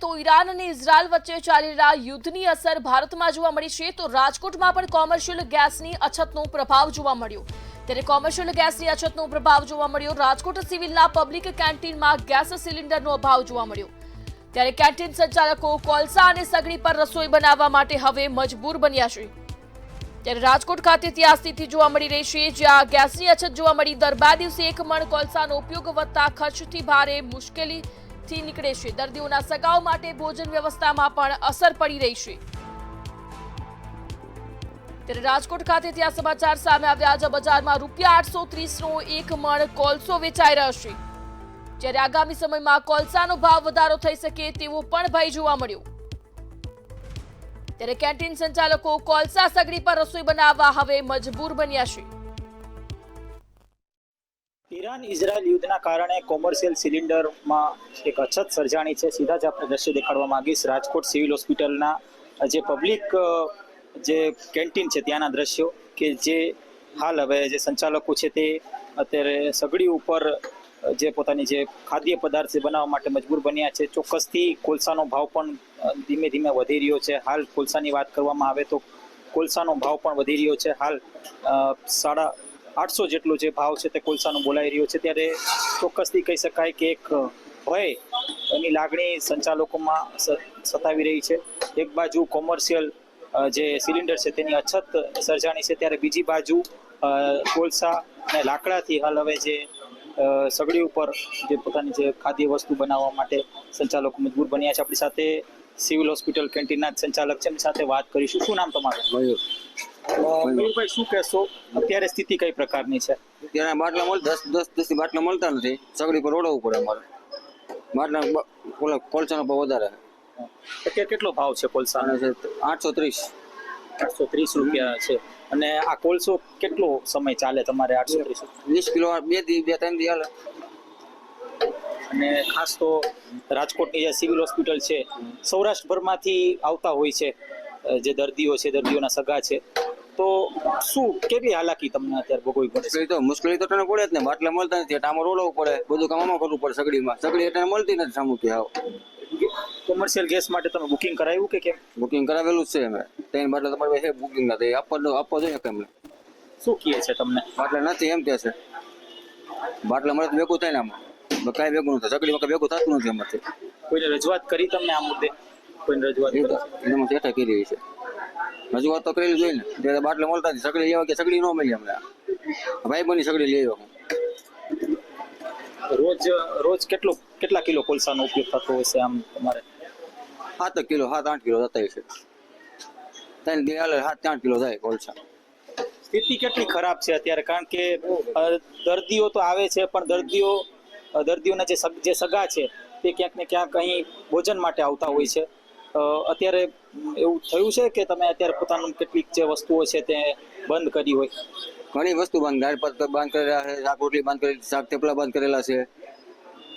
તો ઈરાન અને ઇઝરાયલ વચ્ચે ચાલી રહેલા યુદ્ધની અસર ભારતમાં જોવા મળી છે તો રાજકોટમાં પણ કોમર્શિયલ ગેસની અછતનો પ્રભાવ જોવા મળ્યો ત્યારે કોમર્શિયલ ગેસની અછતનો પ્રભાવ જોવા મળ્યો રાજકોટ સિવિલના પબ્લિક કેન્ટીનમાં ગેસ સિલિન્ડરનો અભાવ જોવા મળ્યો ત્યારે કેન્ટીન સંચાલકો કોલસા અને સગડી પર રસોઈ બનાવવા માટે હવે મજબૂર બન્યા છે ત્યારે રાજકોટ ખાતેથી આ સ્થિતિ જોવા મળી રહી છે જ્યાં ગેસની અછત જોવા મળી દર 2 દિવસે 1 મણ કોલસાનો ઉપયોગ વધતા ખર્ચથી ભારે મુશ્કેલી થી નીકળે છે દર્દીઓના સગાઓ માટે ભોજન વ્યવસ્થામાં પણ અસર પડી રહી છે ત્યારે રાજકોટ ખાતેથી આ સમાચાર સામે આવ્યા છે બજારમાં ₹830 નો 1 મણ કોલસો વેચાઈ રહ્યો છે જ્યારે આગામી સમયમાં કોલસાનો ભાવ વધારો થઈ શકે તેવો પણ ભય જોવા મળ્યો ત્યારે કેન્ટીન સંચાલકો કોલસા સગડી પર રસોઈ બનાવવા હવે મજબૂર બન્યા છે ઈરાન ઇઝરાયલ યુદ્ધના કારણે કોમર્શિયલ સિલિન્ડરમાં એક અછત સર્જાણી છે સીધા જ આપણે દ્રશ્ય દેખાડવા માંગીશ રાજકોટ સિવિલ હોસ્પિટલના જે પબ્લિક જે કેન્ટીન છે ત્યાંના દ્રશ્યો કે જે હાલ હવે જે સંચાલકો છે તે અત્યારે સગડી ઉપર જે પોતાની જે ખાદ્ય પદાર્થ બનાવવા માટે મજબૂર બન્યા છે ચોક્કસથી કોલસાનો ભાવ પણ ધીમે ધીમે વધી રહ્યો છે હાલ કોલસાની વાત કરવામાં આવે તો કોલસાનો ભાવ પણ વધી રહ્યો છે હાલ 850 જેટલો જે ભાવ છે તે કોલસાનો બોલાઈ રહ્યો છે ત્યારે ચોક્કસથી કહી શકાય કે એક ભય એની લાગણી સંચાલકોમાં સતાવી રહી છે એક બાજુ કોમર્શિયલ જે સિલિન્ડર છે તેની અછત સર્જાણી છે ત્યારે બીજી બાજુ કોલસા અને લાકડાથી હાલ હવે જે સગડી ઉપર જે પોતાની જે ખાદ્ય વસ્તુ બનાવવા માટે સંચાલકો મજબૂર બન્યા છે આપણી સાથે સિવિલ હોસ્પિટલ કેન્ટીનના સંચાલક છે એમની સાથે વાત કરીશું શું નામ તમારું મયુરભાઈ શું કહેશો અત્યારે સ્થિતિ કઈ પ્રકારની છે ત્યાં બાટલા મળે 10 બાટલા મળતા નથી સગડી પર ઓળવવું પડે અમારે બાટલા કોલસાનો ભાવ વધારે અત્યારે કેટલો ભાવ છે કોલસાનો છે 830 રૂપિયા છે અને આ કોલસો કેટલો સમય ચાલે તમારે 830 20 કિલો 2 થી 3 દી હાલે અને ખાસ તો રાજકોટની જે સિવિલ હોસ્પિટલ છે સૌરાષ્ટ્રભરમાંથી આવતા હોય છે જે દર્દીઓ છે દર્દીઓના સગા છે તો શું કેવી હાલાકી તમને અત્યારે ભોગવવી પડે તો મુશ્કેલી તો તને પડે જ ને બાટલા મળતા નથી ટામર ઓળવવું પડે બધું કામમાં કરવું પડે સગડી એટલે મળતી નથી સામુ કે આવ કોમર્શિયલ ગેસ માટે તમે બુકિંગ કરાવ્યું કે કેમ બુકિંગ કરાવેલું છે અમે 3 બાટલા તમારે છે બુકિંગ ના થાય આપવા જોઈએ કે એમને શું કહે છે તમને બાટલા નથી એમ કહે છે બાટલા મળે તો ભેગું થાય ને આમાં કાંઈ ભેગું નથી સગડીમાં કાંઈ ભેગું થતું નથી એમાંથી કોઈને રજૂઆત કરી તમને આ મુદ્દે કોઈને રજૂઆત એમાં ચેઠા કરી રહી છે રજૂઆત તો કરેલી જોઈએ ને ત્યારે બાટલા મળતા નથી સગડી લેવા કે સગડી ન મળી અમને ભાઈ બની સગડી લઈ આવ્યો રોજ કેટલા કિલો કોલસાનો ઉપયોગ થતો હોય છે આમ તમારે 7 કિલો 7-8 કિલો જતા છે 3 દી હાલે 7-8 કિલો જાય કોલસા સ્થિતિ કેટલી ખરાબ છે અત્યારે કારણ કે દર્દીઓ તો આવે છે પણ દર્દીઓના જે સગા છે તે ક્યાંક ને ક્યાંક અહીં ભોજન માટે આવતા હોય છે અત્યારે એવું થયું છે કે તમે અત્યારે પોતાનું કેટલીક જે વસ્તુઓ છે તે બંધ કરી હોય ઘણી વસ્તુ બંધ દાળ ભાત બંધ કરેલા છે શાક રોટલી બંધ કરેલી શાક થેપલા બંધ કરેલા છે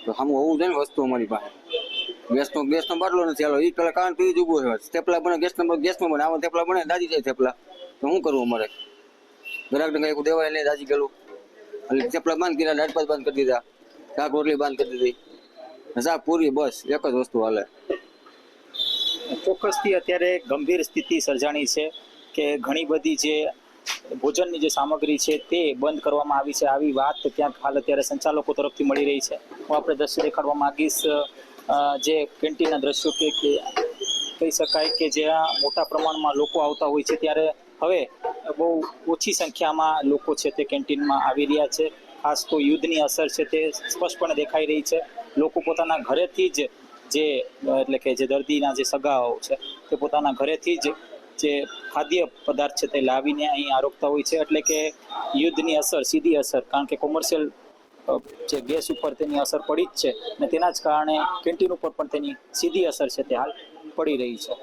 તો સામું હોવું જોઈએ ને વસ્તુ અમારી પાસે ગેસનો બાટલો નથી ચાલો એ પેલા કારણ પીવી જ ઉભો છે થેપલા બને ગેસમાં બને આવા થેપલા બને દાજી જાય થેપલા તો શું કરવું અમારે ગ્રાહકને કંઈક દેવાય નહીં દાજી ગયેલું એટલે થેપલા બંધ કર્યા દાળ ભાત બંધ કરી દીધા શાક રોટલી બંધ કરી દીધી શાક પૂરી બસ એક જ વસ્તુ હાલે ચોક્કસથી અત્યારે ગંભીર સ્થિતિ સર્જાણી છે કે ઘણી બધી જે ભોજનની જે સામગ્રી છે તે બંધ કરવામાં આવી છે આવી વાત ક્યાંક હાલ અત્યારે સંચાલકો તરફથી મળી રહી છે હું આપણે દ્રશ્ય દેખાડવા માંગીશ જે કેન્ટીનના દ્રશ્યો કે કહી શકાય કે જ્યાં મોટા પ્રમાણમાં લોકો આવતા હોય છે ત્યારે હવે બહુ ઓછી સંખ્યામાં લોકો છે તે કેન્ટીનમાં આવી રહ્યા છે ખાસ તો યુદ્ધની અસર છે તે સ્પષ્ટપણે દેખાઈ રહી છે લોકો પોતાના ઘરેથી જ એટલે કે જે દર્દીના જે સગાઓ છે તે પોતાના ઘરેથી જ જે ખાદ્ય પદાર્થ છે તે લાવીને અહીં આરોગતા હોય છે એટલે કે યુદ્ધની અસર સીધી અસર કારણ કે કોમર્શિયલ જે ગેસ ઉપર તેની અસર પડી જ છે અને તેના જ કારણે કેન્ટીન ઉપર પણ તેની સીધી અસર છે તે હાલ પડી રહી છે